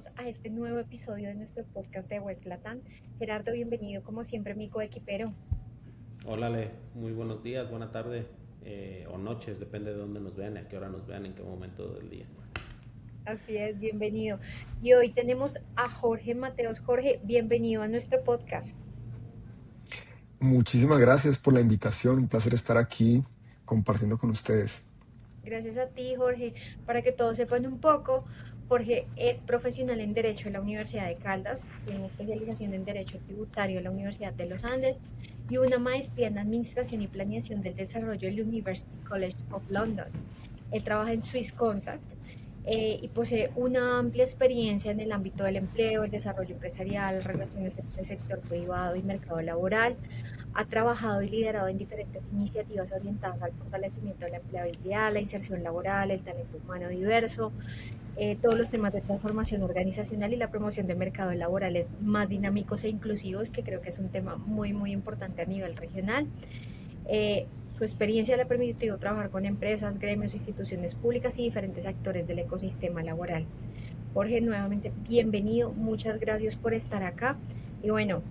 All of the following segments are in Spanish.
bienvenidos a este nuevo episodio de nuestro podcast de Web Latam. Gerardo, bienvenido como siempre, mi coequipero. Hola, Ale, muy buenos días, buena tarde o noches, depende de dónde nos vean, a qué hora nos vean, en qué momento del día. Así es, bienvenido. Y hoy tenemos a Jorge Mateos. Jorge, bienvenido a nuestro podcast. Muchísimas gracias por la invitación, un placer estar aquí compartiendo con ustedes. Gracias a ti, Jorge. Para que todos sepan un poco, Jorge es profesional en Derecho en la Universidad de Caldas, tiene una especialización en Derecho Tributario en la Universidad de los Andes y una maestría en Administración y Planeación del Desarrollo del University College of London. Él trabaja en Swiss Contact y posee una amplia experiencia en el ámbito del empleo, el desarrollo empresarial, relaciones entre el sector privado y mercado laboral. Ha trabajado y liderado en diferentes iniciativas orientadas al fortalecimiento de la empleabilidad, la inserción laboral, el talento humano diverso, todos los temas de transformación organizacional y la promoción de mercados laborales más dinámicos e inclusivos, que creo que es un tema muy, muy importante a nivel regional. Su experiencia le ha permitido trabajar con empresas, gremios, instituciones públicas y diferentes actores del ecosistema laboral. Jorge, nuevamente bienvenido, muchas gracias por estar acá. Y bueno,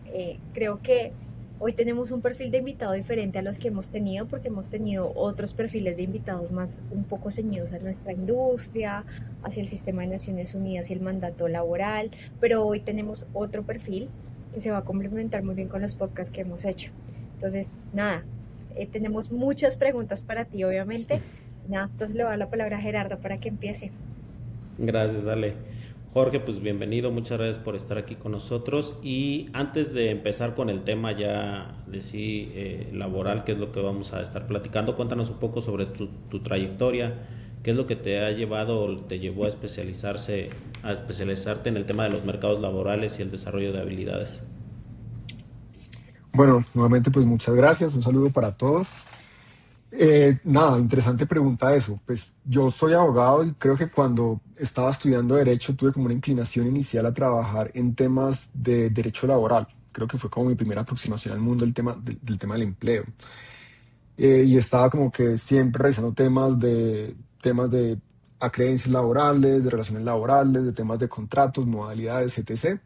creo que hoy tenemos un perfil de invitado diferente a los que hemos tenido, porque hemos tenido otros perfiles de invitados más un poco ceñidos a nuestra industria, hacia el sistema de Naciones Unidas y el mandato laboral, pero hoy tenemos otro perfil que se va a complementar muy bien con los podcasts que hemos hecho. Entonces, nada, tenemos muchas preguntas para ti, obviamente. Nada, entonces le voy a dar la palabra a Gerardo para que empiece. Gracias, Ale. Jorge, pues bienvenido, muchas gracias por estar aquí con nosotros. Y antes de empezar con el tema ya de sí laboral, que es lo que vamos a estar platicando, cuéntanos un poco sobre tu trayectoria, qué es lo que te ha llevado o te llevó a especializarte en el tema de los mercados laborales y el desarrollo de habilidades. Bueno, nuevamente pues muchas gracias, un saludo para todos. Nada, interesante pregunta eso. Pues yo soy abogado y creo que cuando estaba estudiando derecho tuve como una inclinación inicial a trabajar en temas de derecho laboral. Creo que fue como mi primera aproximación al mundo del tema del empleo. Y estaba como que siempre revisando temas de acreencias laborales, de relaciones laborales, de temas de contratos, modalidades, etc.,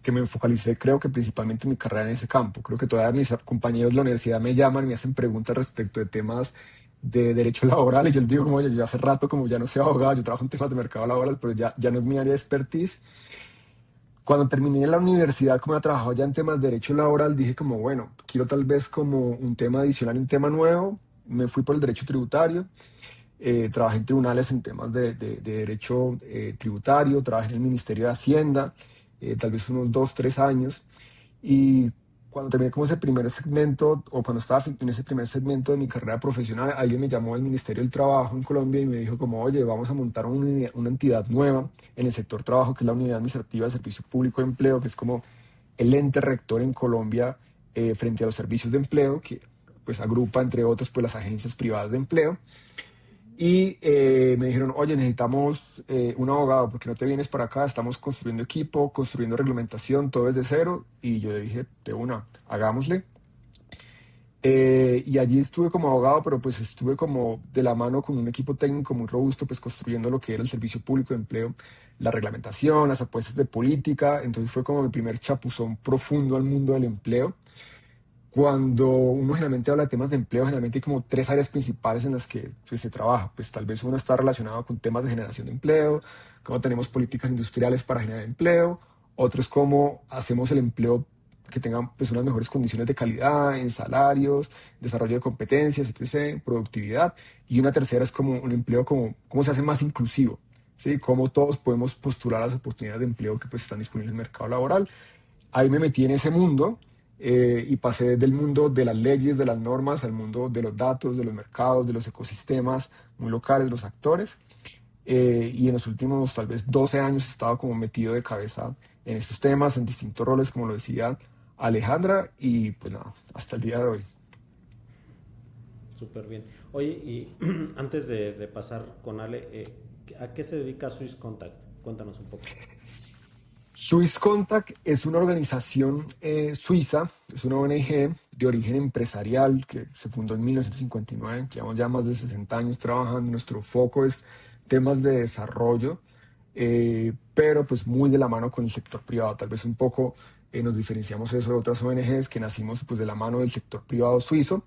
que me focalicé creo que principalmente en mi carrera en ese campo. Creo que todavía mis compañeros de la universidad me llaman y me hacen preguntas respecto de temas de derecho laboral y yo les digo como, oye, yo hace rato como ya no soy abogado, yo trabajo en temas de mercado laboral, pero ya no es mi área de expertise. Cuando terminé en la universidad, como he trabajado ya en temas de derecho laboral, dije como, bueno, quiero tal vez como un tema adicional, un tema nuevo. Me fui por el derecho tributario, trabajé en tribunales en temas de derecho tributario, trabajé en el Ministerio de Hacienda, tal vez unos 2, 3 años. Y cuando terminé como ese primer segmento, o cuando estaba en ese primer segmento de mi carrera profesional, alguien me llamó del Ministerio del Trabajo en Colombia y me dijo como, oye, vamos a montar una entidad nueva en el sector trabajo, que es la Unidad Administrativa de Servicio Público de Empleo, que es como el ente rector en Colombia frente a los servicios de empleo, que pues agrupa entre otros pues las agencias privadas de empleo. Y me dijeron, oye, necesitamos un abogado, ¿por qué no te vienes para acá? Estamos construyendo equipo, construyendo reglamentación, todo desde cero. Y yo dije, de una, hagámosle. Y allí estuve como abogado, pero pues estuve como de la mano con un equipo técnico muy robusto, pues construyendo lo que era el servicio público de empleo, la reglamentación, las apuestas de política. Entonces fue como mi primer chapuzón profundo al mundo del empleo. Cuando uno generalmente habla de temas de empleo, generalmente hay como tres áreas principales en las que pues, se trabaja. Pues tal vez uno está relacionado con temas de generación de empleo, cómo tenemos políticas industriales para generar empleo, otro es cómo hacemos el empleo que tenga pues, unas mejores condiciones de calidad en salarios, desarrollo de competencias, etc., productividad. Y una tercera es como un empleo, como cómo se hace más inclusivo, ¿sí? Cómo todos podemos postular las oportunidades de empleo que pues, están disponibles en el mercado laboral. Ahí me metí en ese mundo y pasé del mundo de las leyes, de las normas, al mundo de los datos, de los mercados, de los ecosistemas muy locales, de los actores. Y en los últimos tal vez 12 años he estado como metido de cabeza en estos temas, en distintos roles, como lo decía Alejandra, y pues nada, hasta el día de hoy. Súper bien. Oye, y antes de pasar con Ale, ¿a qué se dedica Swiss Contact? Cuéntanos un poco. Swiss Contact es una organización suiza, es una ONG de origen empresarial que se fundó en 1959, llevamos ya más de 60 años trabajando, nuestro foco es temas de desarrollo, pero pues muy de la mano con el sector privado. Tal vez un poco nos diferenciamos eso de otras ONGs que nacimos pues de la mano del sector privado suizo.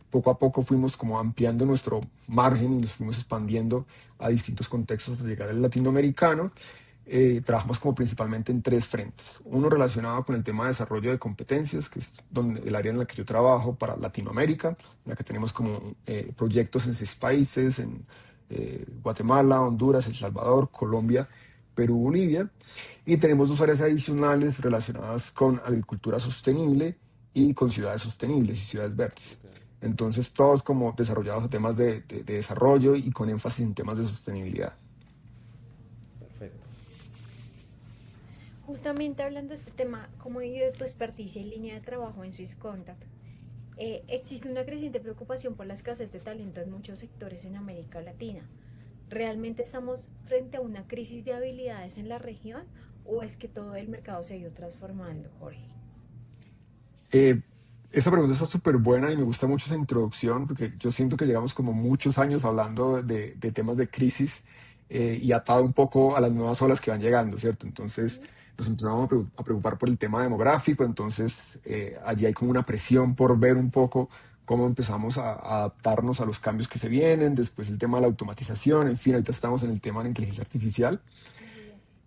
Poco a poco fuimos como ampliando nuestro margen y nos fuimos expandiendo a distintos contextos hasta llegar al latinoamericano. Trabajamos como principalmente en tres frentes. Uno relacionado con el tema de desarrollo de competencias, que es donde, el área en la que yo trabajo para Latinoamérica, en la que tenemos como proyectos en 6 países, en Guatemala, Honduras, El Salvador, Colombia, Perú, Bolivia. Y tenemos 2 áreas adicionales relacionadas con agricultura sostenible y con ciudades sostenibles y ciudades verdes. Ok, Entonces, todos como desarrollados a temas de desarrollo y con énfasis en temas de sostenibilidad. perfecto. Justamente hablando de este tema, ¿cómo ha ido tu experticia y línea de trabajo en Swiss Contact? Existe una creciente preocupación por la escasez de talento en muchos sectores en América Latina. ¿Realmente estamos frente a una crisis de habilidades en la región o es que todo el mercado se ha ido transformando, Jorge? Eh, Esa pregunta está súper buena y me gusta mucho esa introducción porque yo siento que llevamos como muchos años hablando de temas de crisis y atado un poco a las nuevas olas que van llegando, ¿cierto? Entonces Ujú. nos empezamos a preocupar por el tema demográfico, entonces allí hay como una presión por ver un poco cómo empezamos a adaptarnos a los cambios que se vienen, después el tema de la automatización, en fin, ahorita estamos en el tema de la inteligencia artificial. Así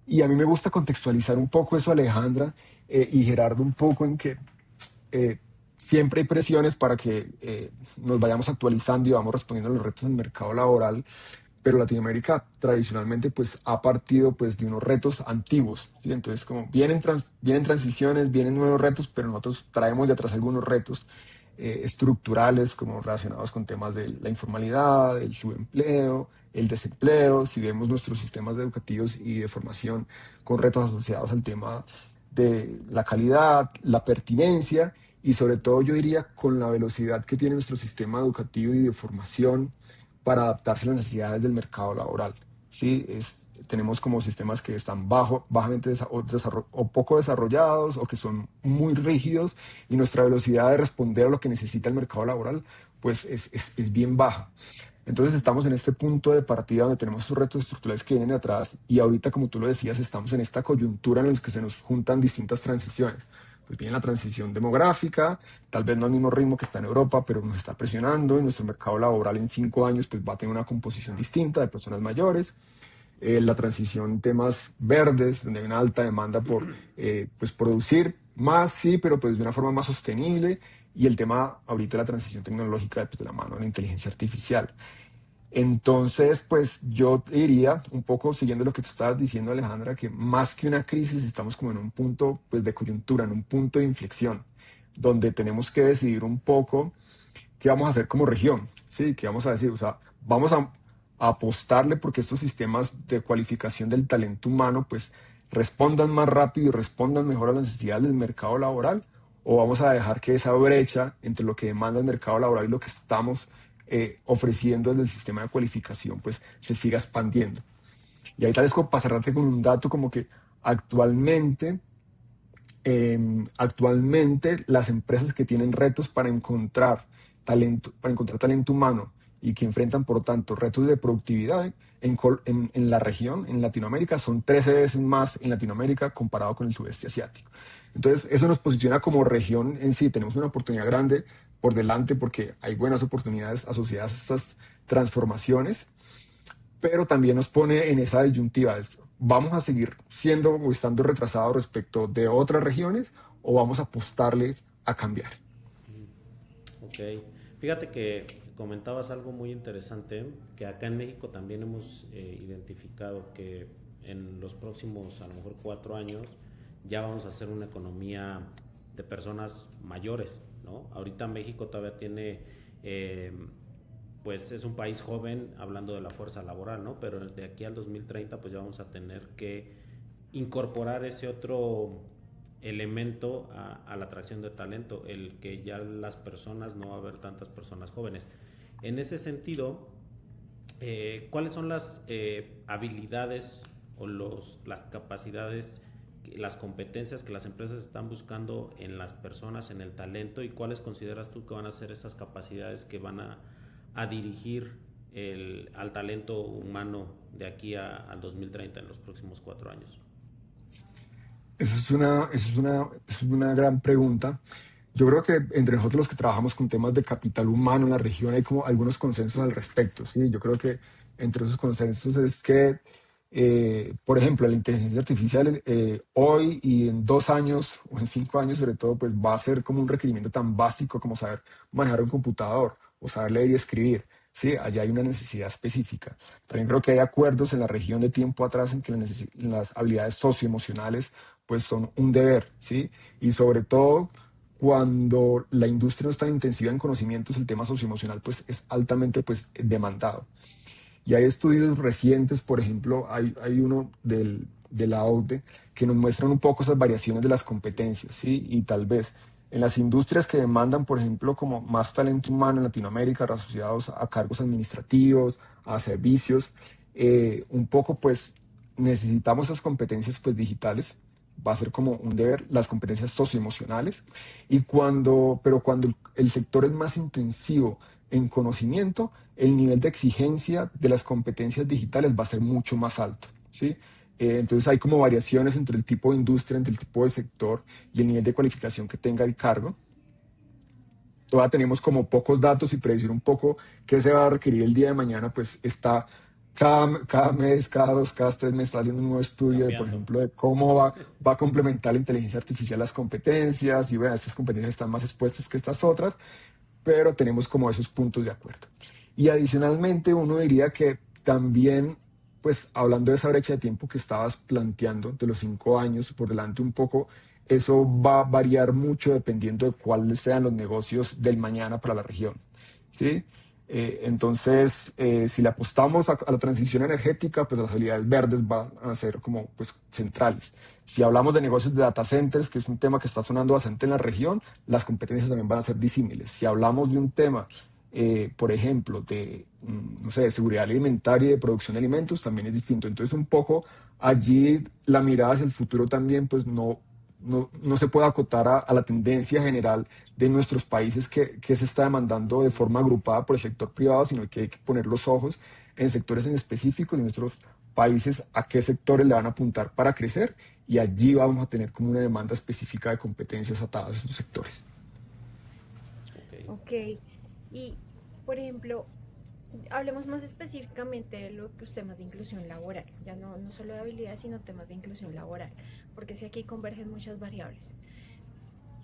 es. Y a mí me gusta contextualizar un poco eso, Alejandra, y Gerardo, un poco en que eh, siempre hay presiones para que nos vayamos actualizando y vamos respondiendo a los retos del mercado laboral, pero Latinoamérica tradicionalmente pues ha partido pues de unos retos antiguos, ¿sí? Entonces como vienen transiciones, vienen nuevos retos, pero nosotros traemos de atrás algunos retos estructurales como relacionados con temas de la informalidad, el subempleo, el desempleo, si vemos nuestros sistemas educativos y de formación con retos asociados al tema de la calidad, la pertinencia y sobre todo yo diría con la velocidad que tiene nuestro sistema educativo y de formación para adaptarse a las necesidades del mercado laboral. ¿Sí? Tenemos como sistemas que están bajamente o poco desarrollados o que son muy rígidos y nuestra velocidad de responder a lo que necesita el mercado laboral pues es bien baja. Entonces estamos en este punto de partida donde tenemos estos retos estructurales que vienen de atrás y ahorita, como tú lo decías, estamos en esta coyuntura en la que se nos juntan distintas transiciones. Pues viene la transición demográfica, tal vez no al mismo ritmo que está en Europa, pero nos está presionando y nuestro mercado laboral en 5 años pues va a tener una composición distinta de personas mayores. La transición en temas verdes, donde hay una alta demanda por pues producir más, sí, pero pues de una forma más sostenible. Y el tema ahorita de la transición tecnológica pues, de la mano de la inteligencia artificial. Entonces, pues yo diría, un poco siguiendo lo que tú estabas diciendo, Alejandra, que más que una crisis estamos como en un punto pues, de coyuntura, en un punto de inflexión, donde tenemos que decidir un poco qué vamos a hacer como región, ¿sí? ¿Qué vamos a decir? O sea, vamos a apostarle porque estos sistemas de cualificación del talento humano pues respondan más rápido y respondan mejor a las necesidades del mercado laboral, o vamos a dejar que esa brecha entre lo que demanda el mercado laboral y lo que estamos ofreciendo desde el sistema de cualificación pues se siga expandiendo. Y ahí tal vez como para cerrarte con un dato como que actualmente actualmente las empresas que tienen retos para encontrar talento humano y que enfrentan, por tanto, retos de productividad en la región, en Latinoamérica, son 13 veces más en Latinoamérica comparado con el sudeste asiático. Entonces, eso nos posiciona como región en sí. Tenemos una oportunidad grande por delante porque hay buenas oportunidades asociadas a estas transformaciones, pero también nos pone en esa disyuntiva. ¿Vamos a seguir siendo o estando retrasados respecto de otras regiones o vamos a apostarles a cambiar? Ok, fíjate que comentabas algo muy interesante, que acá en México también hemos identificado que en los próximos, a lo mejor 4 años, ya vamos a hacer una economía de personas mayores, ¿no? Ahorita México todavía tiene, eh, pues es un país joven, hablando de la fuerza laboral, ¿no? Pero de aquí al 2030, pues ya vamos a tener que incorporar ese otro elemento a la atracción de talento, el que ya las personas, no va a haber tantas personas jóvenes. En ese sentido, ¿cuáles son las habilidades o las capacidades, las competencias que las empresas están buscando en las personas, en el talento, y cuáles consideras tú que van a ser esas capacidades que van a dirigir al talento humano de aquí al 2030 en los próximos 4 años? Eso es una gran pregunta. Yo creo que entre nosotros los que trabajamos con temas de capital humano en la región hay como algunos consensos al respecto, ¿sí? Yo creo que entre esos consensos es que, por ejemplo, la inteligencia artificial hoy y en 2 años o en 5 años sobre todo, pues va a ser como un requerimiento tan básico como saber manejar un computador o saber leer y escribir. Sí, allá hay una necesidad específica. También creo que hay acuerdos en la región de tiempo atrás en que las habilidades socioemocionales pues son un deber, ¿sí? Y sobre todo cuando la industria no está intensiva en conocimientos, el tema socioemocional pues es altamente pues demandado. Y hay estudios recientes, por ejemplo, hay uno de la OCDE que nos muestran un poco esas variaciones de las competencias, ¿sí? Y tal vez en las industrias que demandan, por ejemplo, como más talento humano en Latinoamérica, asociados a cargos administrativos, a servicios, un poco pues necesitamos esas competencias pues digitales, va a ser como un deber, las competencias socioemocionales, pero cuando el sector es más intensivo en conocimiento, el nivel de exigencia de las competencias digitales va a ser mucho más alto, ¿sí? Entonces hay como variaciones entre el tipo de industria, entre el tipo de sector y el nivel de cualificación que tenga el cargo. Todavía tenemos como pocos datos y predecir un poco qué se va a requerir el día de mañana, pues está cada mes, cada 2, cada 3 meses saliendo un nuevo estudio de, por Cambiando. ejemplo, de cómo va a complementar la inteligencia artificial las competencias y bueno, estas competencias están más expuestas que estas otras, pero tenemos como esos puntos de acuerdo. Y adicionalmente uno diría que también, pues hablando de esa brecha de tiempo que estabas planteando, de los 5 años por delante un poco, eso va a variar mucho dependiendo de cuáles sean los negocios del mañana para la región, ¿sí? Entonces, si le apostamos a la transición energética, pues las habilidades verdes van a ser como pues, centrales. Si hablamos de negocios de data centers, que es un tema que está sonando bastante en la región, las competencias también van a ser disímiles. Si hablamos de un tema, por ejemplo, de, no sé, de seguridad alimentaria y de producción de alimentos, también es distinto. Entonces, un poco allí la mirada hacia el futuro también, pues no se puede acotar a la tendencia general de nuestros países que se está demandando de forma agrupada por el sector privado, sino que hay que poner los ojos en sectores en específico de nuestros países, a qué sectores le van a apuntar para crecer y allí vamos a tener como una demanda específica de competencias atadas a esos sectores. Ok. Ok. Y, por ejemplo, hablemos más específicamente de los temas de inclusión laboral, ya no solo de habilidades, sino temas de inclusión laboral, porque si aquí convergen muchas variables.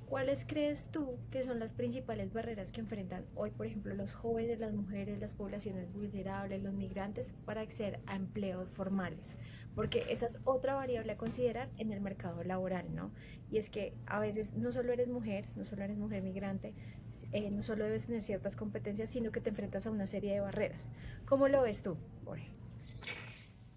¿Cuáles crees tú que son las principales barreras que enfrentan hoy, por ejemplo, los jóvenes, las mujeres, las poblaciones vulnerables, los migrantes para acceder a empleos formales? Porque esa es otra variable a considerar en el mercado laboral, ¿no? Y es que a veces no solo eres mujer, no solo eres mujer migrante, no solo debes tener ciertas competencias, sino que te enfrentas a una serie de barreras. ¿Cómo lo ves tú, Jorge?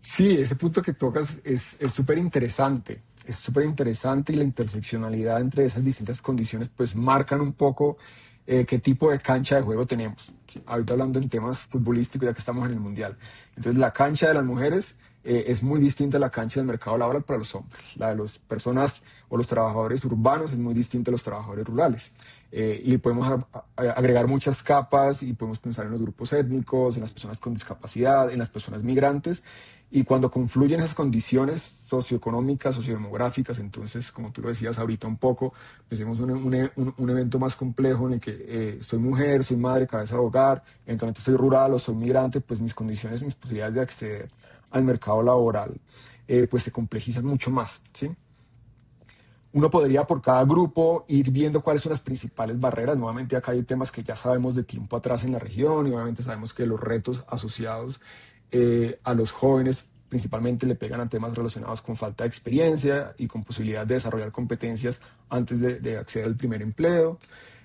Sí, ese punto que tocas es súper interesante. Es súper interesante y la interseccionalidad entre esas distintas condiciones pues marcan un poco qué tipo de cancha de juego tenemos. Sí, ahorita hablando en temas futbolísticos ya que estamos en el Mundial. Entonces la cancha de las mujeres es muy distinta a la cancha del mercado laboral para los hombres. La de las personas o los trabajadores urbanos es muy distinta a los trabajadores rurales. Y podemos agregar muchas capas y podemos pensar en los grupos étnicos, en las personas con discapacidad, en las personas migrantes. Y cuando confluyen esas condiciones socioeconómicas, sociodemográficas, entonces, como tú lo decías ahorita un poco, pues tenemos un evento más complejo en el que soy mujer, soy madre, cabeza de hogar, eventualmente soy rural o soy migrante, pues mis condiciones y mis posibilidades de acceder al mercado laboral pues se complejizan mucho más, ¿sí? Uno podría por cada grupo ir viendo cuáles son las principales barreras. Nuevamente acá hay temas que ya sabemos de tiempo atrás en la región y obviamente sabemos que los retos asociados a los jóvenes principalmente le pegan a temas relacionados con falta de experiencia y con posibilidad de desarrollar competencias antes de acceder al primer empleo.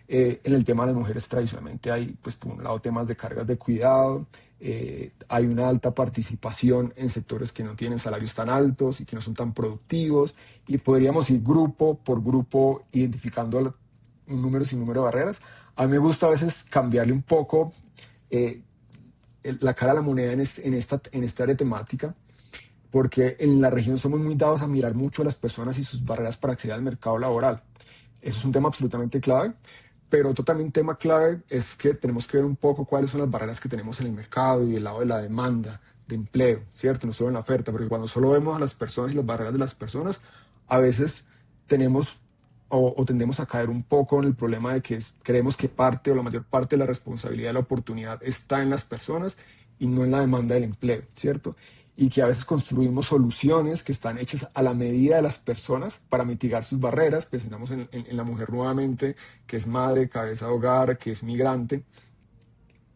En el tema de las mujeres tradicionalmente hay, pues por un lado, temas de cargas de cuidado, hay una alta participación en sectores que no tienen salarios tan altos y que no son tan productivos, y podríamos ir grupo por grupo identificando un número sin número de barreras. A mí me gusta a veces cambiarle un poco eh, la cara a la moneda en esta área temática, porque en la región somos muy dados a mirar mucho a las personas y sus barreras para acceder al mercado laboral. Eso es un tema absolutamente clave, Pero otro también tema clave es que tenemos que ver un poco cuáles son las barreras que tenemos en el mercado y el lado de la demanda de empleo, ¿cierto? No solo en la oferta, porque cuando solo vemos a las personas y las barreras de las personas, a veces tenemos o tendemos a caer un poco en el problema de que creemos que parte o la mayor parte de la responsabilidad de la oportunidad está en las personas y no en la demanda del empleo, ¿cierto? Y que a veces construimos soluciones que están hechas a la medida de las personas para mitigar sus barreras. Pensamos en la mujer nuevamente, que es madre, cabeza de hogar, que es migrante,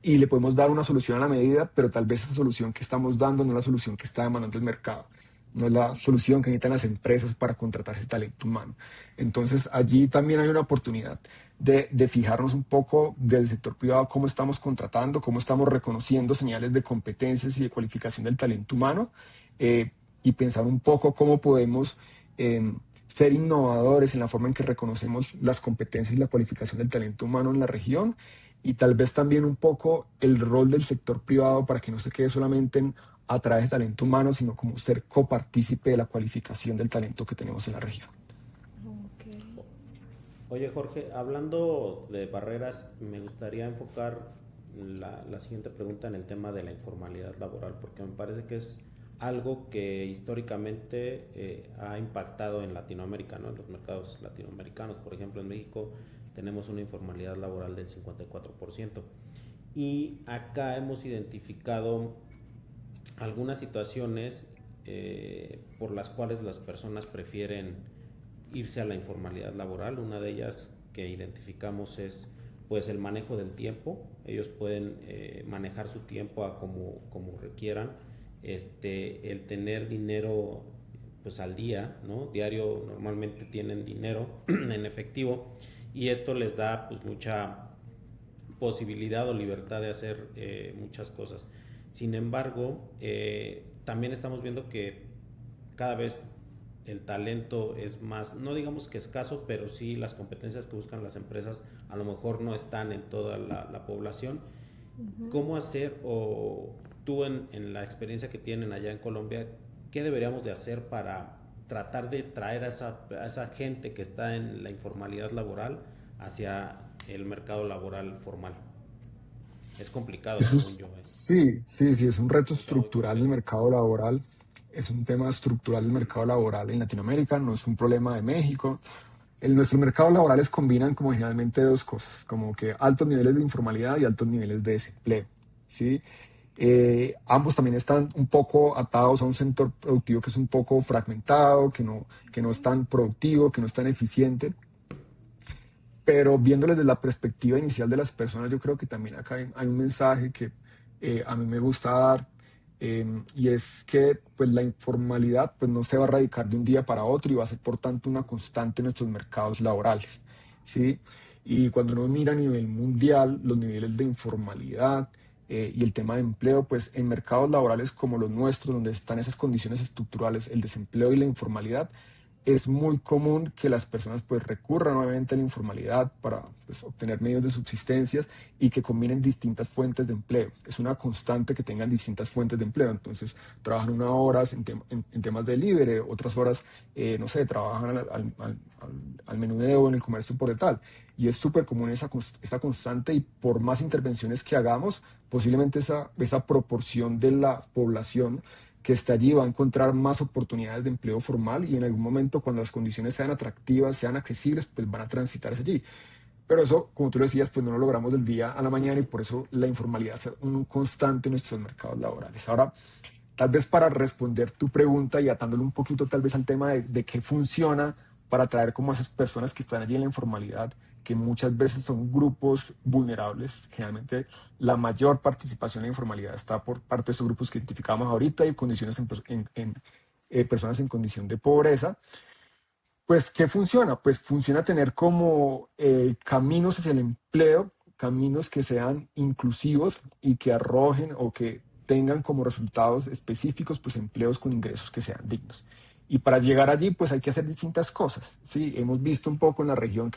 y le podemos dar una solución a la medida, pero tal vez esa solución que estamos dando no es la solución que está demandando el mercado, no es la solución que necesitan las empresas para contratar ese talento humano. Entonces allí también hay una oportunidad de fijarnos un poco del sector privado, cómo estamos contratando, cómo estamos reconociendo señales de competencias y de cualificación del talento humano, eh, y pensar un poco cómo podemos ser innovadores en la forma en que reconocemos las competencias y la cualificación del talento humano en la región, y tal vez también un poco el rol del sector privado para que no se quede solamente en atraer ese talento humano, sino como ser copartícipe de la cualificación del talento que tenemos en la región. Ok. Oye Jorge, hablando de barreras, me gustaría enfocar la siguiente pregunta en el tema de la informalidad laboral, porque me parece que es algo que históricamente ha impactado en Latinoamérica, ¿no? En los mercados latinoamericanos. Por ejemplo, en México tenemos una informalidad laboral del 54%. Y acá hemos identificado algunas situaciones por las cuales las personas prefieren irse a la informalidad laboral. Una de ellas que identificamos es pues el manejo del tiempo. Ellos pueden manejar su tiempo a como requieran, el tener dinero pues al día, ¿no? Diario normalmente tienen dinero en efectivo y esto les da pues mucha posibilidad o libertad de hacer muchas cosas. Sin embargo, también estamos viendo que cada vez el talento es más, no digamos que escaso, pero sí las competencias que buscan las empresas a lo mejor no están en toda la población. Ujú. ¿Cómo hacer, o tú en la experiencia que tienen allá en Colombia, qué deberíamos de hacer para tratar de traer a esa gente que está en la informalidad laboral hacia el mercado laboral formal? Es complicado, según yo. Sí, sí, sí, es un reto Está muy estructural del complejo. mercado laboral, es un tema estructural del mercado laboral en Latinoamérica, no es un problema de México. Nuestros mercados laborales combinan como generalmente dos cosas, como que altos niveles de informalidad y altos niveles de desempleo, ¿sí? Ambos también están un poco atados a un sector productivo que es un poco fragmentado, que no es tan productivo, que no es tan eficiente, pero viéndolo desde la perspectiva inicial de las personas, yo creo que también acá hay un mensaje que a mí me gusta dar, y es que pues, la informalidad pues, no se va a erradicar de un día para otro y va a ser por tanto una constante en nuestros mercados laborales, ¿sí? Y cuando uno mira a nivel mundial los niveles de informalidad y el tema de empleo, pues en mercados laborales como los nuestros, donde están esas condiciones estructurales, el desempleo y la informalidad, es muy común que las personas pues recurran nuevamente a la informalidad para pues, obtener medios de subsistencia y que combinen distintas fuentes de empleo. Es una constante que tengan distintas fuentes de empleo. Entonces, trabajan unas horas en temas de delivery, otras horas, no sé, trabajan al menudeo en el comercio por tal. Y es súper común esa constante y por más intervenciones que hagamos, posiblemente esa proporción de la población que está allí va a encontrar más oportunidades de empleo formal y en algún momento cuando las condiciones sean atractivas, sean accesibles, pues van a transitar hacia allí. Pero eso, como tú lo decías, pues no lo logramos del día a la mañana y por eso la informalidad es un constante en nuestros mercados laborales. Ahora, tal vez para responder tu pregunta y atándolo un poquito tal vez al tema de qué funciona para atraer como a esas personas que están allí en la informalidad, que muchas veces son grupos vulnerables. Generalmente la mayor participación en la informalidad está por parte de estos grupos que identificamos ahorita y condiciones personas en condición de pobreza. Pues, ¿qué funciona? Pues funciona tener como caminos hacia el empleo, caminos que sean inclusivos y que arrojen o que tengan como resultados específicos, pues empleos con ingresos que sean dignos. Y para llegar allí, pues hay que hacer distintas cosas. Sí, hemos visto un poco en la región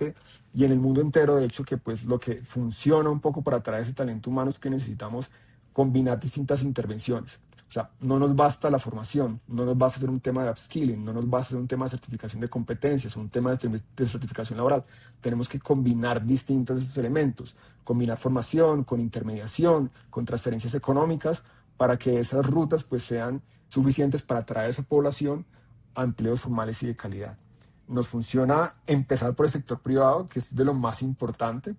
y en el mundo entero, de hecho, que pues lo que funciona un poco para atraer ese talento humano es que necesitamos combinar distintas intervenciones. O sea, no nos basta la formación, no nos basta hacer un tema de upskilling, no nos basta hacer un tema de certificación de competencias, un tema de certificación laboral. Tenemos que combinar distintos elementos, combinar formación con intermediación, con transferencias económicas, para que esas rutas pues sean suficientes para atraer a esa población a empleos formales y de calidad. Nos funciona empezar por el sector privado, que es de lo más importante.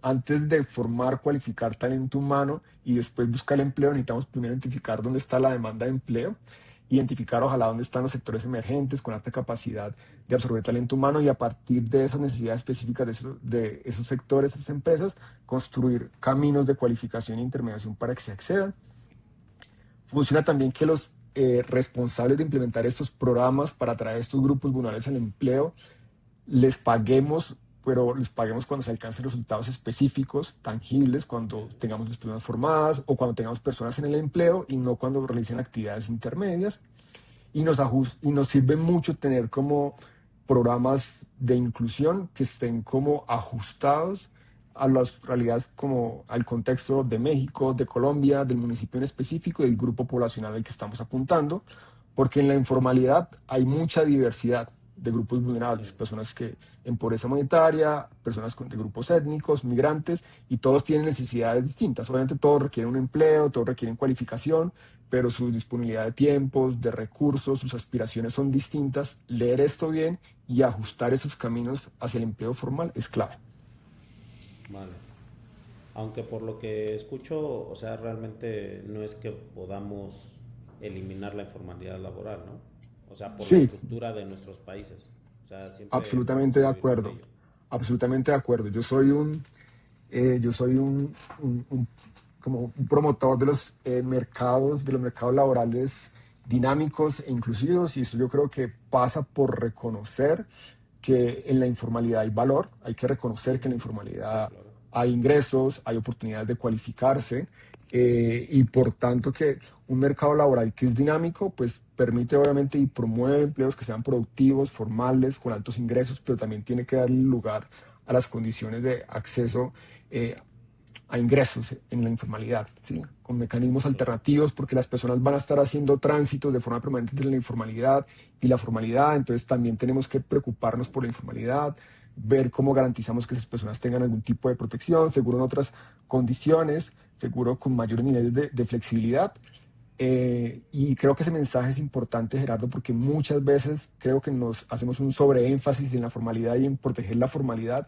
Antes de formar, cualificar talento humano y después buscar el empleo, necesitamos primero identificar dónde está la demanda de empleo, identificar ojalá dónde están los sectores emergentes con alta capacidad de absorber talento humano y a partir de esas necesidades específicas de esos sectores, de esas empresas, construir caminos de cualificación e intermediación para que se accedan. Funciona también que los responsables de implementar estos programas para atraer a estos grupos vulnerables al empleo les paguemos, pero les paguemos cuando se alcancen resultados específicos, tangibles, cuando tengamos las personas formadas o cuando tengamos personas en el empleo y no cuando realicen actividades intermedias. Y nos sirve mucho tener como programas de inclusión que estén como ajustados a las realidades, como al contexto de México, de Colombia, del municipio en específico y del grupo poblacional al que estamos apuntando, porque en la informalidad hay mucha diversidad de grupos vulnerables, Sí, personas que en pobreza monetaria, personas de grupos étnicos, migrantes, y todos tienen necesidades distintas. Obviamente todos requieren un empleo, todos requieren cualificación, pero su disponibilidad de tiempos, de recursos, sus aspiraciones son distintas. Leer esto bien y ajustar esos caminos hacia el empleo formal es clave. vale. Aunque por lo que escucho, o sea, realmente no es que podamos eliminar la informalidad laboral, ¿no? O sea, por la Sí, estructura de nuestros países. O sea, siempre vamos absolutamente a de vivir con acuerdo. ello. Absolutamente de acuerdo. Yo soy como un promotor de los de los mercados laborales dinámicos e inclusivos, y eso yo creo que pasa por reconocer que en la informalidad hay valor, hay que reconocer que en la Sí, informalidad claro. hay ingresos, hay oportunidades de cualificarse, y por tanto que un mercado laboral que es dinámico, pues permite obviamente y promueve empleos que sean productivos, formales, con altos ingresos, pero también tiene que darle lugar a las condiciones de acceso eh, a ingresos en la informalidad, ¿sí? Con mecanismos Claro. alternativos, porque las personas van a estar haciendo tránsitos de forma permanente entre la informalidad y la formalidad, entonces también tenemos que preocuparnos por la informalidad, ver cómo garantizamos que esas personas tengan algún tipo de protección, seguro en otras condiciones, seguro con mayores niveles de flexibilidad. Y creo que ese mensaje es importante, Gerardo, porque muchas veces creo que nos hacemos un sobreénfasis en la formalidad y en proteger la formalidad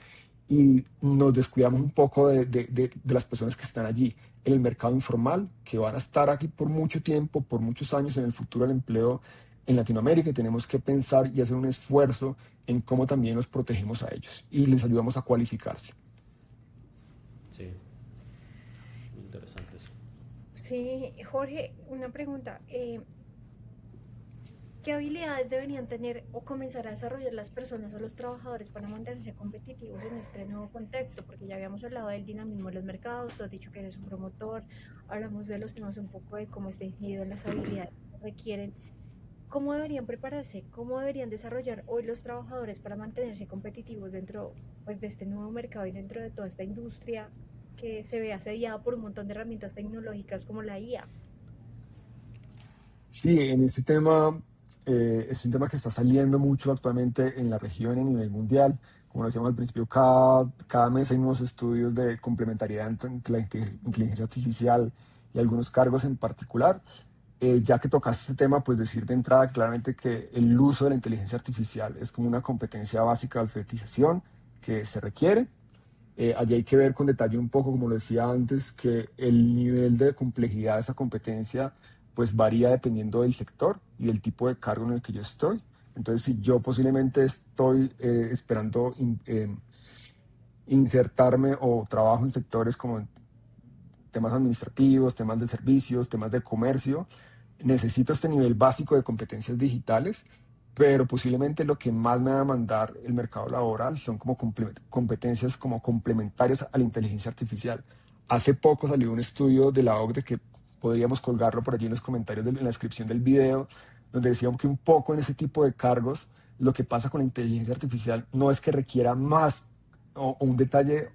y nos descuidamos un poco de las personas que están allí en el mercado informal, que van a estar aquí por mucho tiempo, por muchos años en el futuro del empleo en Latinoamérica, y tenemos que pensar y hacer un esfuerzo en cómo también los protegemos a ellos y les ayudamos a cualificarse. Sí, muy interesante eso. Sí, Jorge, una pregunta. ¿Qué habilidades deberían tener o comenzar a desarrollar las personas o los trabajadores para mantenerse competitivos en este nuevo contexto? Porque ya habíamos hablado del dinamismo de los mercados, tú has dicho que eres un promotor, hablamos de los temas un poco de cómo está incidido en las habilidades que requieren. ¿Cómo deberían prepararse? ¿Cómo deberían desarrollar hoy los trabajadores para mantenerse competitivos dentro, pues, de este nuevo mercado y dentro de toda esta industria que se ve asediada por un montón de herramientas tecnológicas como la IA? Sí, en este tema es un tema que está saliendo mucho actualmente en la región y a nivel mundial. Como lo decíamos al principio, cada mes hay nuevos estudios de complementariedad entre la inteligencia artificial y algunos cargos en particular. Ya que tocaste este tema, pues decir de entrada claramente que el uso de la inteligencia artificial es como una competencia básica de alfabetización que se requiere. Allí hay que ver con detalle un poco, como lo decía antes, que el nivel de complejidad de esa competencia pues varía dependiendo del sector y del tipo de cargo en el que yo estoy. Entonces, si yo posiblemente estoy esperando insertarme o trabajo en sectores como en temas administrativos, temas de servicios, temas de comercio, necesito este nivel básico de competencias digitales, pero posiblemente lo que más me va a demandar el mercado laboral son como competencias como complementarias a la inteligencia artificial. Hace poco salió un estudio de la OCDE que podríamos colgarlo por allí en los comentarios, en la descripción del video, donde decíamos que un poco en ese tipo de cargos, lo que pasa con la inteligencia artificial no es que requiera más o un detalle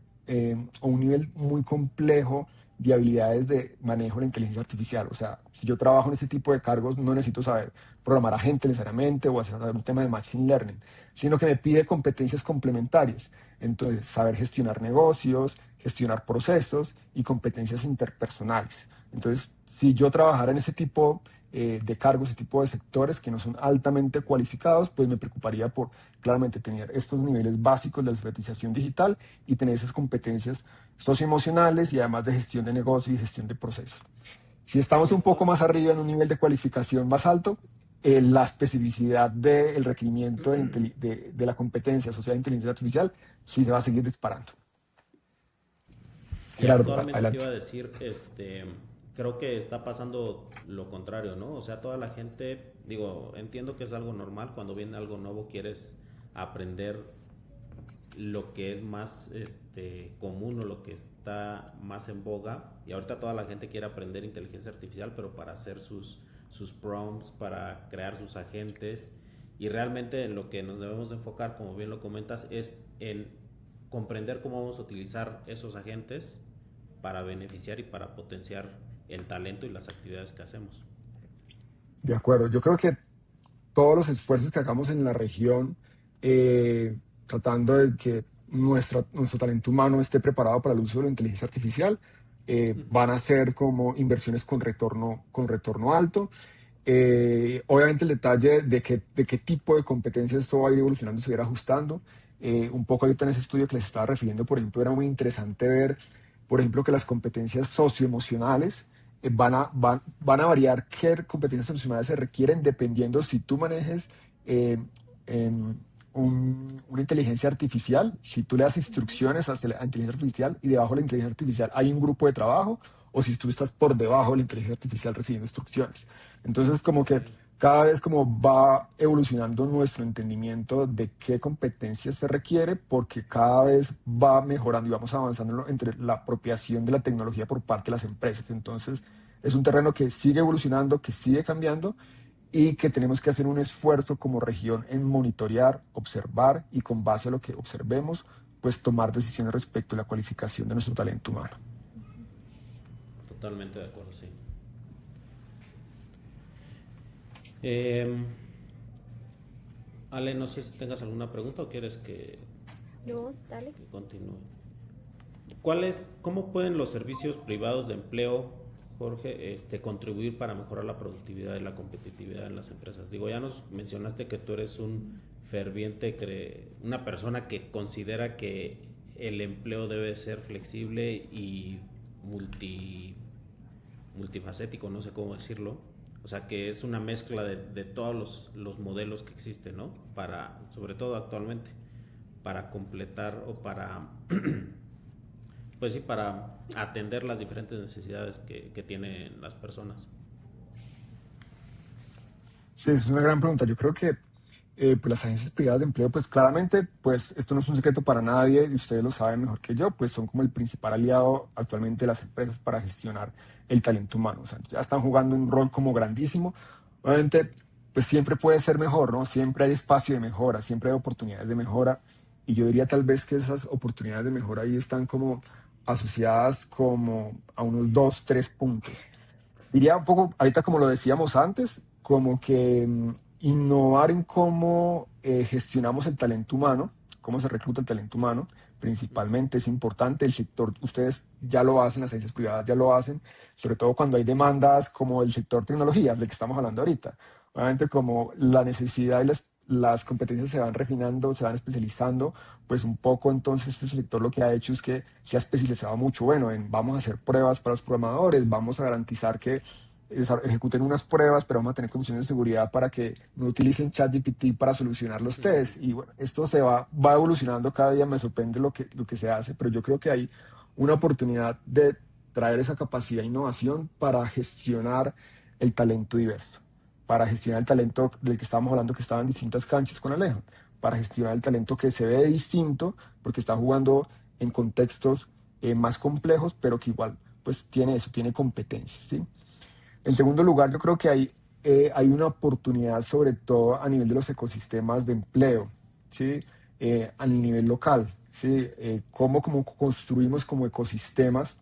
o un nivel muy complejo de habilidades de manejo de la inteligencia artificial. O sea, si yo trabajo en este tipo de cargos, no necesito saber programar agentes necesariamente o hacer un tema de machine learning, sino que me pide competencias complementarias. Entonces, saber gestionar negocios, gestionar procesos y competencias interpersonales. Entonces, si yo trabajara en ese tipo de cargos, ese tipo de sectores que no son altamente cualificados, pues me preocuparía por claramente tener estos niveles básicos de alfabetización digital y tener esas competencias socioemocionales y además de gestión de negocio y gestión de procesos. Si estamos un poco más arriba en un nivel de cualificación más alto, la especificidad del requerimiento de la competencia asociada a inteligencia artificial sí se va a seguir disparando. Y Gerardo, actualmente te iba adelante. a decir, creo que está pasando lo contrario, ¿no? O sea, toda la gente, digo, entiendo que es algo normal, cuando viene algo nuevo quieres aprender lo que es más común o lo que está más en boga, y ahorita toda la gente quiere aprender inteligencia artificial, pero para hacer sus prompts, para crear sus agentes, y realmente en lo que nos debemos de enfocar, como bien lo comentas, es en comprender cómo vamos a utilizar esos agentes para beneficiar y para potenciar el talento y las actividades que hacemos. De acuerdo, yo creo que todos los esfuerzos que hagamos en la región, tratando de que nuestro talento humano esté preparado para el uso de la inteligencia artificial, van a ser como inversiones con retorno alto. Obviamente el detalle de qué tipo de competencias esto va a ir evolucionando, se va a ir ajustando. Un poco ahorita en ese estudio que les estaba refiriendo, por ejemplo, era muy interesante ver, por ejemplo, que las competencias socioemocionales van a variar qué competencias socioemocionales se requieren dependiendo si tú manejes eh, em, una inteligencia artificial, si tú le das Ujú. instrucciones a la inteligencia artificial y debajo de la inteligencia artificial hay un grupo de trabajo, o si tú estás por debajo de la inteligencia artificial recibiendo instrucciones. Entonces, como Ok, que cada vez como va evolucionando nuestro entendimiento de qué competencias se requiere, porque cada vez va mejorando y vamos avanzando entre la apropiación de la tecnología por parte de las empresas. Entonces, es un terreno que sigue evolucionando, que sigue cambiando y que tenemos que hacer un esfuerzo como región en monitorear, observar y con base a lo que observemos, pues tomar decisiones respecto a la cualificación de nuestro talento humano. totalmente de acuerdo, sí. Eh, Ale, no sé si tengas alguna pregunta o quieres No, dale. que continúe. ¿Cómo pueden los servicios privados de empleo, Jorge, contribuir para mejorar la productividad y la competitividad en las empresas? Digo, ya nos mencionaste que tú eres un una persona que considera que el empleo debe ser flexible y multi, multifacético, no sé cómo decirlo. O sea, que es una mezcla de todos los modelos que existen, ¿no? Para, sobre todo actualmente, para completar o para pues sí, para atender las diferentes necesidades que tienen las personas. Sí, es una gran pregunta. Yo creo que pues las agencias privadas de empleo, pues claramente, pues esto no es un secreto para nadie y ustedes lo saben mejor que yo, pues son como el principal aliado actualmente de las empresas para gestionar el talento humano. O sea, ya están jugando un rol como grandísimo. Obviamente, pues siempre puede ser mejor, ¿no? Siempre hay espacio de mejora, siempre hay oportunidades de mejora. Y yo diría tal vez que esas oportunidades de mejora ahí están como asociadas como a unos dos, tres puntos. Diría un poco, ahorita como lo decíamos antes, como que innovar en cómo gestionamos el talento humano, cómo se recluta el talento humano, Ujú. principalmente es importante. El sector, ustedes ya lo hacen, las agencias privadas ya lo hacen, sobre todo cuando hay demandas como el sector tecnología, del que estamos hablando ahorita. Obviamente como la necesidad y las competencias se van refinando, se van especializando, pues un poco entonces este sector lo que ha hecho es que se ha especializado mucho, bueno, en vamos a hacer pruebas para los programadores, vamos a garantizar que ejecuten unas pruebas, pero vamos a tener condiciones de seguridad para que no utilicen ChatGPT para solucionar los tests. Y bueno, esto va evolucionando cada día, me sorprende lo que se hace, pero yo creo que hay una oportunidad de traer esa capacidad de innovación para gestionar el talento diverso, para gestionar el talento del que estábamos hablando que estaba en distintas canchas con Alejo, para gestionar el talento que se ve distinto porque está jugando en contextos más complejos, pero que igual pues tiene eso, tiene competencias, ¿sí? En segundo lugar, yo creo que hay una oportunidad, sobre todo a nivel de los ecosistemas de empleo, ¿sí? A nivel local, ¿sí? Cómo como construimos como ecosistemas.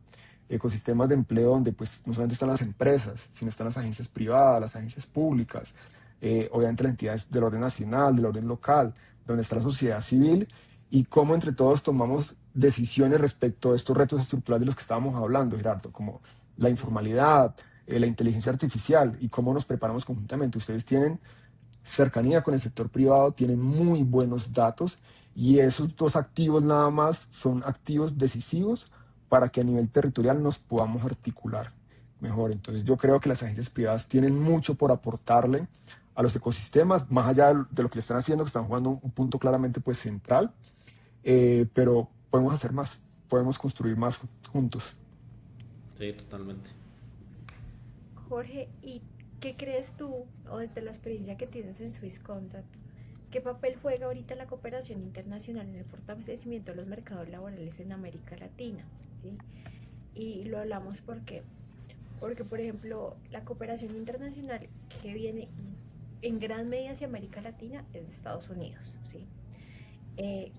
ecosistemas de empleo donde pues no solamente están las empresas, sino están las agencias privadas, las agencias públicas, obviamente las entidades del orden nacional, del orden local, donde está la sociedad civil, y cómo entre todos tomamos decisiones respecto a estos retos estructurales de los que estábamos hablando, Gerardo, como la informalidad, la inteligencia artificial, y cómo nos preparamos conjuntamente. Ustedes tienen cercanía con el sector privado, tienen muy buenos datos, y esos dos activos nada más son activos decisivos para que a nivel territorial nos podamos articular mejor. Entonces yo creo que las agencias privadas tienen mucho por aportarle a los ecosistemas, más allá de lo que están haciendo, que están jugando un punto claramente pues central, pero podemos hacer más, podemos construir más juntos. Sí, totalmente. Jorge, ¿y qué crees tú, o desde la experiencia que tienes en Swiss Contact, qué papel juega ahorita la cooperación internacional en el fortalecimiento de los mercados laborales en América Latina? ¿Sí? Y lo hablamos porque, por ejemplo, la cooperación internacional que viene en gran medida hacia América Latina es de Estados Unidos, ¿sí?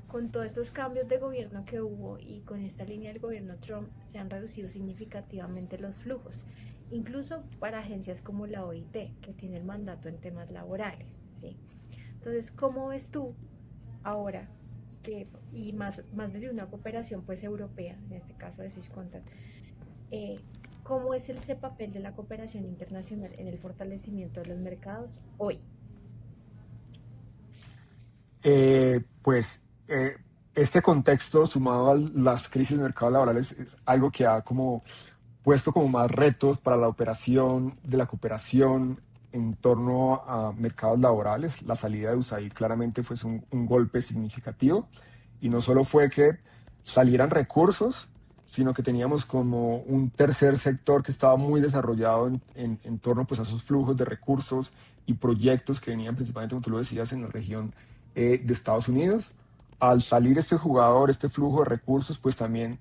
Con todos estos cambios de gobierno que hubo y con esta línea del gobierno Trump se han reducido significativamente los flujos, incluso para agencias como la OIT, que tiene el mandato en temas laborales, ¿sí? Entonces, ¿cómo ves tú ahora que, y más desde una cooperación pues europea, en este caso de Swiss Contact, eh, cómo es ese papel de la cooperación internacional en el fortalecimiento de los mercados hoy? Pues este contexto sumado a las crisis de mercados laborales es algo que ha como puesto como más retos para la operación de la cooperación en torno a mercados laborales. La salida de USAID claramente fue un golpe significativo, y no solo fue que salieran recursos, sino que teníamos como un tercer sector que estaba muy desarrollado en torno pues, a esos flujos de recursos y proyectos que venían principalmente, como tú lo decías, en la región de Estados Unidos. Al salir este jugador, este flujo de recursos, pues también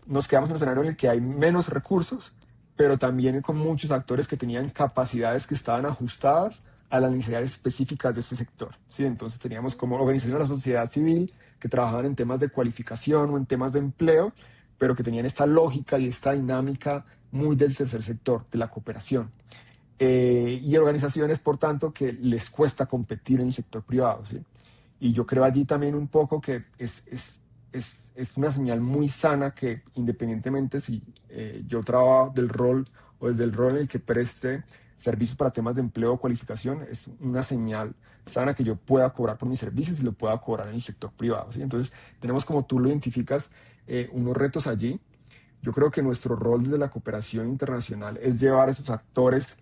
nos quedamos en un escenario en el que hay menos recursos, pero también con muchos actores que tenían capacidades que estaban ajustadas a las necesidades específicas de este sector, ¿sí? Entonces teníamos como organización de la sociedad civil que trabajaban en temas de cualificación o en temas de empleo, pero que tenían esta lógica y esta dinámica muy del tercer sector, de la cooperación. Y organizaciones, por tanto, que les cuesta competir en el sector privado, ¿sí? Y yo creo allí también un poco que es una señal muy sana que independientemente si yo trabajo del rol o desde el rol en el que preste servicios para temas de empleo o cualificación, es una señal sana que yo pueda cobrar por mis servicios y lo pueda cobrar en el sector privado, ¿sí? Entonces tenemos, como tú lo identificas, unos retos allí. Yo creo que nuestro rol desde la cooperación internacional es llevar a esos actores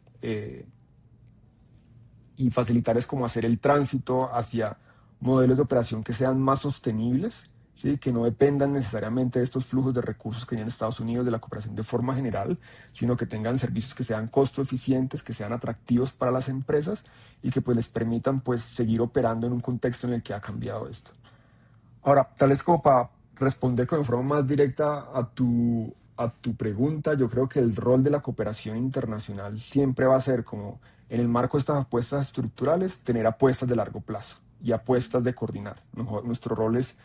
y facilitarles como hacer el tránsito hacia modelos de operación que sean más sostenibles, ¿sí? Que no dependan necesariamente de estos flujos de recursos que hay en Estados Unidos de la cooperación de forma general, sino que tengan servicios que sean costo eficientes, que sean atractivos para las empresas y que pues les permitan pues seguir operando en un contexto en el que ha cambiado esto. Ahora, tal vez como para responder con forma más directa a tu pregunta, yo creo que el rol de la cooperación internacional siempre va a ser como, en el marco de estas apuestas estructurales, tener apuestas de largo plazo y apuestas de coordinar. Nuestro rol es,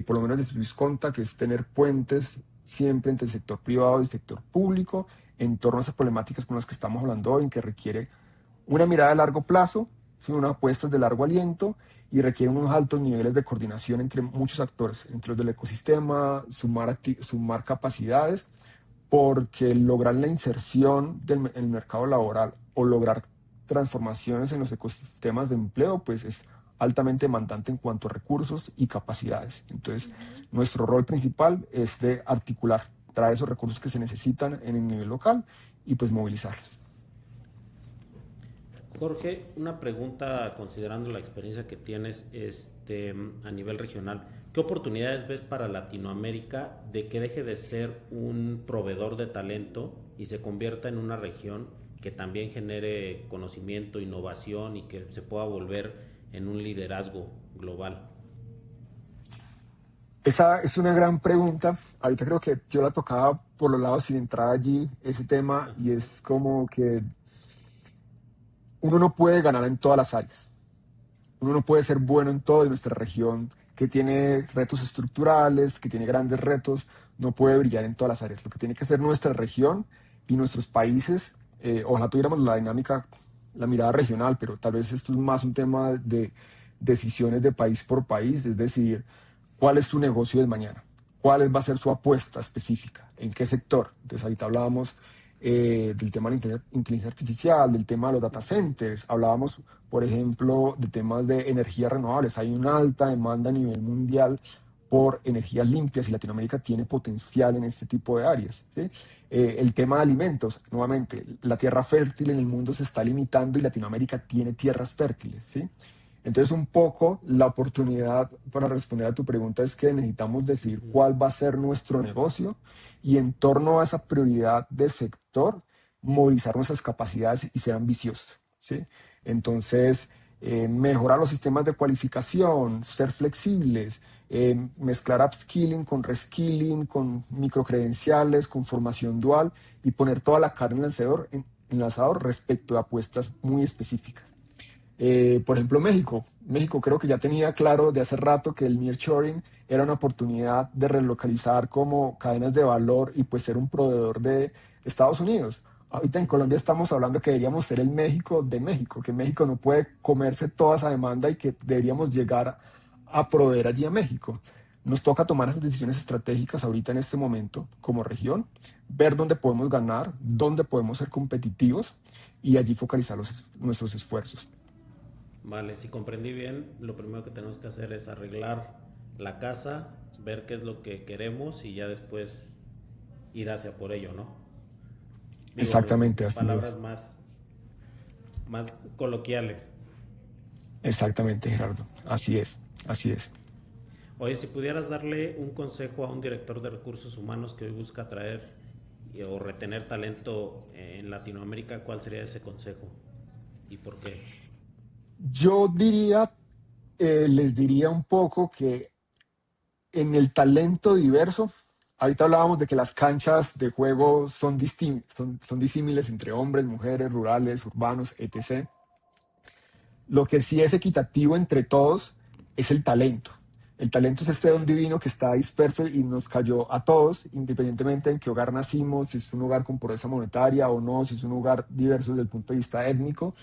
por lo menos desde Luis Conta, que es tener puentes siempre entre el sector privado y el sector público en torno a esas problemáticas con las que estamos hablando hoy, en que requiere una mirada de largo plazo, son unas apuestas de largo aliento y requieren unos altos niveles de coordinación entre muchos actores, entre los del ecosistema, sumar capacidades, porque lograr la inserción en el mercado laboral o lograr transformaciones en los ecosistemas de empleo, pues es altamente demandante en cuanto a recursos y capacidades. Entonces, Ujú. nuestro rol principal es de articular, traer esos recursos que se necesitan en el nivel local y pues movilizarlos. Jorge, una pregunta considerando la experiencia que tienes a nivel regional. ¿Qué oportunidades ves para Latinoamérica de que deje de ser un proveedor de talento y se convierta en una región que también genere conocimiento, innovación y que se pueda volver en un liderazgo global? Esa es una gran pregunta. Ahorita creo que yo la tocaba por los lados sin entrar allí ese tema, y es como que uno no puede ganar en todas las áreas. Uno no puede ser bueno en todo, y nuestra región, que tiene retos estructurales, que tiene grandes retos, no puede brillar en todas las áreas. Lo que tiene que hacer nuestra región y nuestros países, ojalá tuviéramos la dinámica, la mirada regional, pero tal vez esto es más un tema de decisiones de país por país, es decir, cuál es tu negocio del mañana, cuál va a ser su apuesta específica, en qué sector. Entonces ahorita hablábamos del tema de la inteligencia artificial, del tema de los data centers, hablábamos, por ejemplo, de temas de energías renovables. Hay una alta demanda a nivel mundial por energías limpias y Latinoamérica tiene potencial en este tipo de áreas, ¿sí? El tema de alimentos, nuevamente, la tierra fértil en el mundo se está limitando y Latinoamérica tiene tierras fértiles, ¿sí? Entonces, un poco la oportunidad para responder a tu pregunta es que necesitamos decidir cuál va a ser nuestro negocio y en torno a esa prioridad de sector, movilizar nuestras capacidades y ser ambiciosos, ¿sí? Entonces, mejorar los sistemas de cualificación, ser flexibles, mezclar upskilling con reskilling, con microcredenciales, con formación dual y poner toda la carne en el asador respecto a apuestas muy específicas. Por ejemplo, México. México creo que ya tenía claro de hace rato que el nearshoring era una oportunidad de relocalizar como cadenas de valor y pues ser un proveedor de Estados Unidos. Ahorita en Colombia estamos hablando que deberíamos ser el México de México, que México no puede comerse toda esa demanda y que deberíamos llegar a proveer allí a México. Nos toca tomar esas decisiones estratégicas ahorita en este momento como región, ver dónde podemos ganar, dónde podemos ser competitivos y allí focalizar nuestros esfuerzos. Vale, si comprendí bien, lo primero que tenemos que hacer es arreglar la casa, ver qué es lo que queremos y ya después ir hacia por ello, ¿no? Digo, Exactamente, en así palabras es. más coloquiales. Exactamente, Gerardo. Así es. Así es. Oye, si pudieras darle un consejo a un director de recursos humanos que hoy busca atraer o retener talento en Latinoamérica, ¿cuál sería ese consejo? ¿Y por qué? Yo diría, les diría un poco que en el talento diverso, ahorita hablábamos de que las canchas de juego son disímiles entre hombres, mujeres, rurales, urbanos, etc. Lo que sí es equitativo entre todos es el talento. El talento es este don divino que está disperso y nos cayó a todos, independientemente en qué hogar nacimos, si es un hogar con pobreza monetaria o no, si es un hogar diverso desde el punto de vista étnico.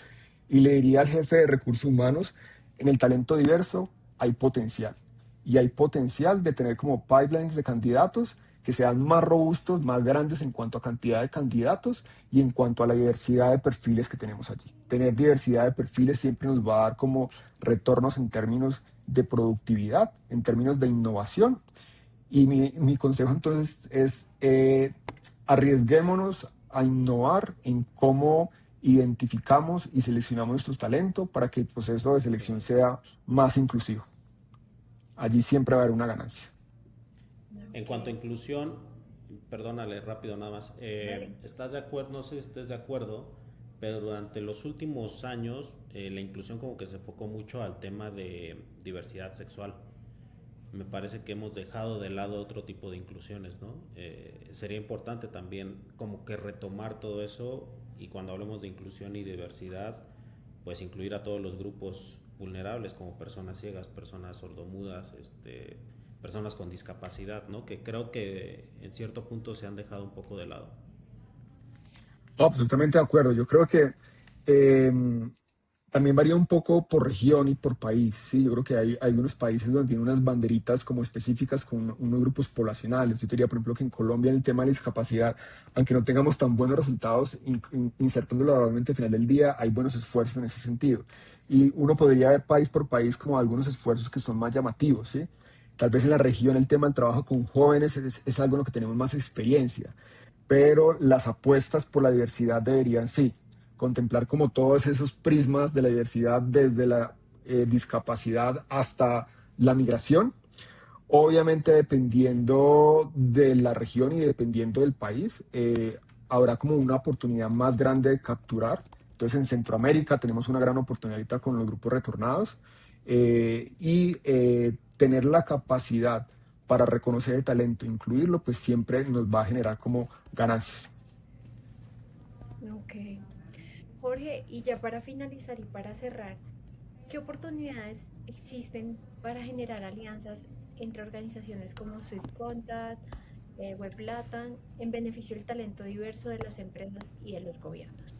Y le diría al jefe de recursos humanos, en el talento diverso hay potencial. Y hay potencial de tener como pipelines de candidatos que sean más robustos, más grandes en cuanto a cantidad de candidatos y en cuanto a la diversidad de perfiles que tenemos allí. Tener diversidad de perfiles siempre nos va a dar como retornos en términos de productividad, en términos de innovación. Y mi consejo entonces es arriesguémonos a innovar en cómo identificamos y seleccionamos nuestros talentos para que el proceso de selección sea más inclusivo. Allí siempre va a haber una ganancia. En Ok, cuanto a inclusión, perdónale rápido nada más, dale. ¿estás de acuerdo? No sé si estés de acuerdo, pero durante los últimos años la inclusión como que se enfocó mucho al tema de diversidad sexual. Me parece que hemos dejado de lado otro tipo de inclusiones, ¿no? Sería importante también como que retomar todo eso y cuando hablemos de inclusión y diversidad, pues incluir a todos los grupos vulnerables como personas ciegas, personas sordomudas, personas con discapacidad, ¿no? Que creo que en cierto punto se han dejado un poco de lado. No, absolutamente de acuerdo. Yo creo que eh, también varía un poco por región y por país. Sí, yo creo que hay unos países donde tienen unas banderitas como específicas con unos grupos poblacionales. Yo diría, por ejemplo, que en Colombia en el tema de la discapacidad, aunque no tengamos tan buenos resultados insertándolo laboralmente al final del día, hay buenos esfuerzos en ese sentido. Y uno podría ver país por país como algunos esfuerzos que son más llamativos, ¿sí? Tal vez en la región el tema del trabajo con jóvenes es algo en lo que tenemos más experiencia, pero las apuestas por la diversidad deberían, sí, contemplar como todos esos prismas de la diversidad desde la discapacidad hasta la migración. Obviamente dependiendo de la región y dependiendo del país, habrá como una oportunidad más grande de capturar. Entonces en Centroamérica tenemos una gran oportunidad ahorita con los grupos retornados y tener la capacidad para reconocer el talento, incluirlo, pues siempre nos va a generar como ganancias. Ok. Jorge, y ya para finalizar y para cerrar, ¿Qué oportunidades existen para generar alianzas entre organizaciones como Swift Contact, WebLATAM, en beneficio del talento diverso de las empresas y de los gobiernos?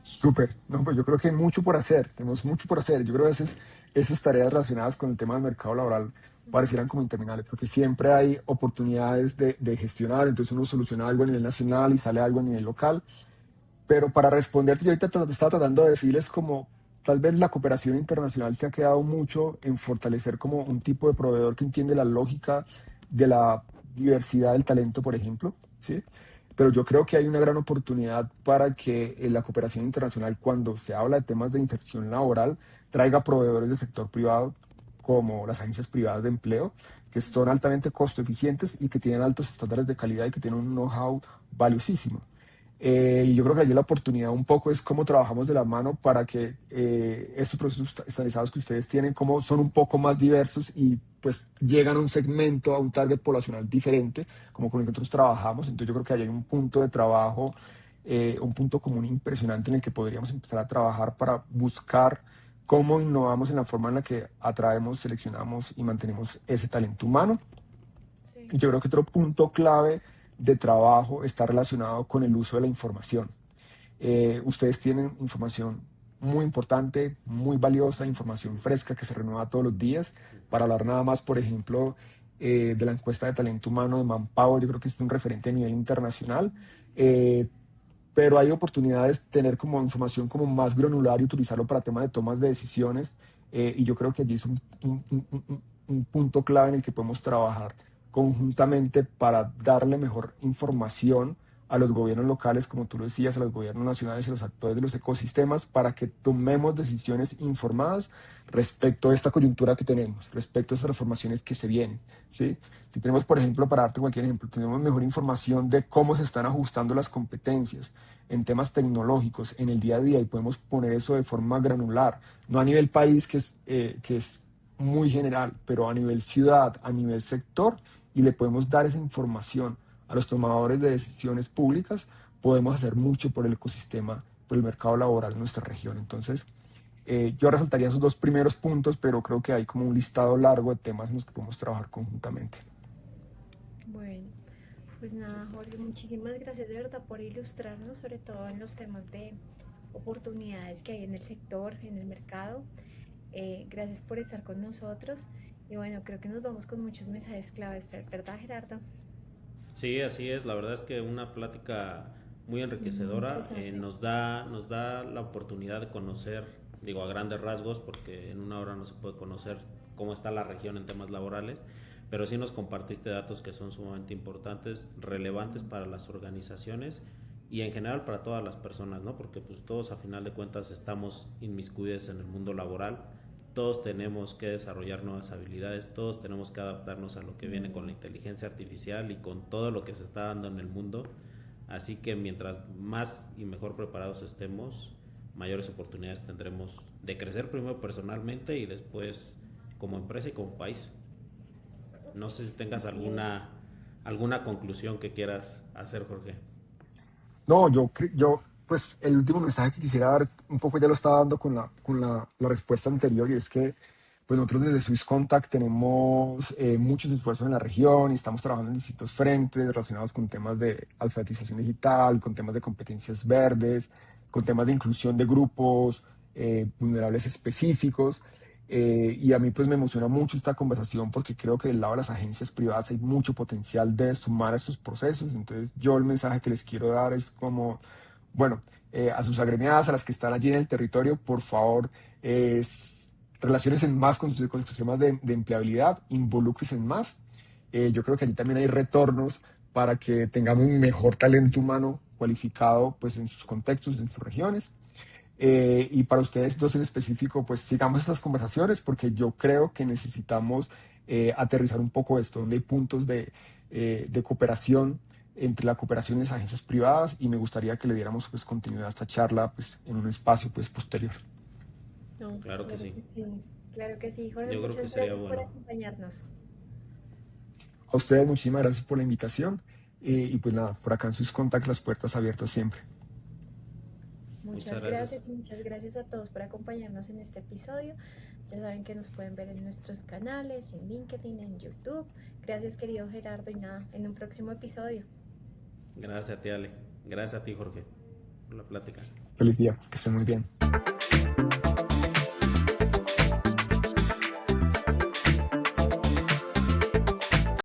Súper, no, pues yo creo que hay mucho por hacer, tenemos mucho por hacer. Yo creo que a veces esas tareas relacionadas con el tema del mercado laboral parecieran como interminables, porque siempre hay oportunidades de gestionar, entonces uno soluciona algo a nivel nacional y sale algo a nivel local. Pero para responderte, yo ahorita estaba tratando de decirles como tal vez la cooperación internacional se ha quedado mucho en fortalecer como un tipo de proveedor que entiende la lógica de la diversidad del talento, por ejemplo, ¿sí? Pero yo creo que hay una gran oportunidad para que la cooperación internacional, cuando se habla de temas de inserción laboral, traiga proveedores del sector privado, como las agencias privadas de empleo, que son altamente costo eficientes y que tienen altos estándares de calidad y que tienen un know-how valiosísimo. Y yo creo que allí la oportunidad un poco es cómo trabajamos de la mano para que estos procesos estandarizados que ustedes tienen, como son un poco más diversos y pues llegan a un segmento, a un target poblacional diferente, como con el que nosotros trabajamos. Entonces yo creo que ahí hay un punto de trabajo, un punto común impresionante en el que podríamos empezar a trabajar para buscar cómo innovamos en la forma en la que atraemos, seleccionamos y mantenemos ese talento humano. Sí. Y yo creo que otro punto clave de trabajo está relacionado con el uso de la información. Ustedes tienen información muy importante, muy valiosa, información fresca que se renueva todos los días. Para hablar nada más, por ejemplo, de la encuesta de talento humano de Manpower, yo creo que es un referente a nivel internacional. Eh, pero hay oportunidades de tener como información como más granular y utilizarlo para temas de tomas de decisiones. Y yo creo que allí es un punto clave en el que podemos trabajar conjuntamente para darle mejor información a los gobiernos locales, como tú lo decías, a los gobiernos nacionales y a los actores de los ecosistemas, para que tomemos decisiones informadas respecto a esta coyuntura que tenemos, respecto a estas reformaciones que se vienen, ¿sí? Si tenemos, por ejemplo, para darte cualquier ejemplo, tenemos mejor información de cómo se están ajustando las competencias en temas tecnológicos en el día a día y podemos poner eso de forma granular, no a nivel país, que es muy general, pero a nivel ciudad, a nivel sector, y le podemos dar esa información a los tomadores de decisiones públicas, podemos hacer mucho por el ecosistema, por el mercado laboral en nuestra región. Entonces, yo resaltaría esos dos primeros puntos, pero creo que hay como un listado largo de temas en los que podemos trabajar conjuntamente. Bueno, pues nada, Jorge, muchísimas gracias de verdad por ilustrarnos, sobre todo en los temas de oportunidades que hay en el sector, en el mercado. Gracias por estar con nosotros. Y bueno, creo que nos vamos con muchos mensajes claves, ¿verdad, Gerardo? Sí, así es. La verdad es que una plática muy Muy enriquecedora interesante. nos da la oportunidad de conocer, digo, a grandes rasgos, porque en una hora no se puede conocer cómo está la región en temas laborales, pero sí nos compartiste datos que son sumamente importantes, relevantes para las organizaciones y en general para todas las personas, ¿no? Porque pues todos a final de cuentas estamos inmiscuidos en el mundo laboral, todos tenemos que desarrollar nuevas habilidades, todos tenemos que adaptarnos a lo que viene con la Sí. inteligencia artificial y con todo lo que se está dando en el mundo. Así que mientras más y mejor preparados estemos, mayores oportunidades tendremos de crecer primero personalmente y después como empresa y como país. No sé si tengas Así es. alguna conclusión que quieras hacer, Jorge. No, yo, pues el último mensaje que quisiera dar, un poco ya lo estaba dando con la respuesta anterior, y es que pues nosotros desde Swiss Contact tenemos muchos esfuerzos en la región y estamos trabajando en distintos frentes relacionados con temas de alfabetización digital, con temas de competencias verdes, con temas de inclusión de grupos vulnerables específicos. Y a mí pues me emociona mucho esta conversación porque creo que del lado de las agencias privadas hay mucho potencial de sumar a estos procesos. Entonces yo el mensaje que les quiero dar es como, bueno, a sus agremiadas, a las que están allí en el territorio, por favor, relaciones en más con sus temas de empleabilidad, involúcrense en más. Yo creo que allí también hay retornos para que tengamos un mejor talento humano cualificado pues en sus contextos, en sus regiones. Y para ustedes dos en específico, pues sigamos estas conversaciones porque yo creo que necesitamos aterrizar un poco esto, donde hay puntos de cooperación entre la cooperación y las agencias privadas y me gustaría que le diéramos pues continuidad a esta charla pues en un espacio pues posterior. No, Claro que claro sí. que sí. Claro que sí, Jorge, Yo creo que muchas sería gracias por bueno. acompañarnos. A ustedes muchísimas gracias por la invitación y pues nada, por acá en sus contactos las puertas abiertas siempre. Muy Muchas gracias. muchas gracias a todos por acompañarnos en este episodio. Ya saben que nos pueden ver en nuestros canales, en LinkedIn, en YouTube. Gracias, querido Gerardo, y nada, en un próximo episodio. Gracias a ti, Ale. Gracias a ti, Jorge, por la plática. Feliz día, que esté muy bien.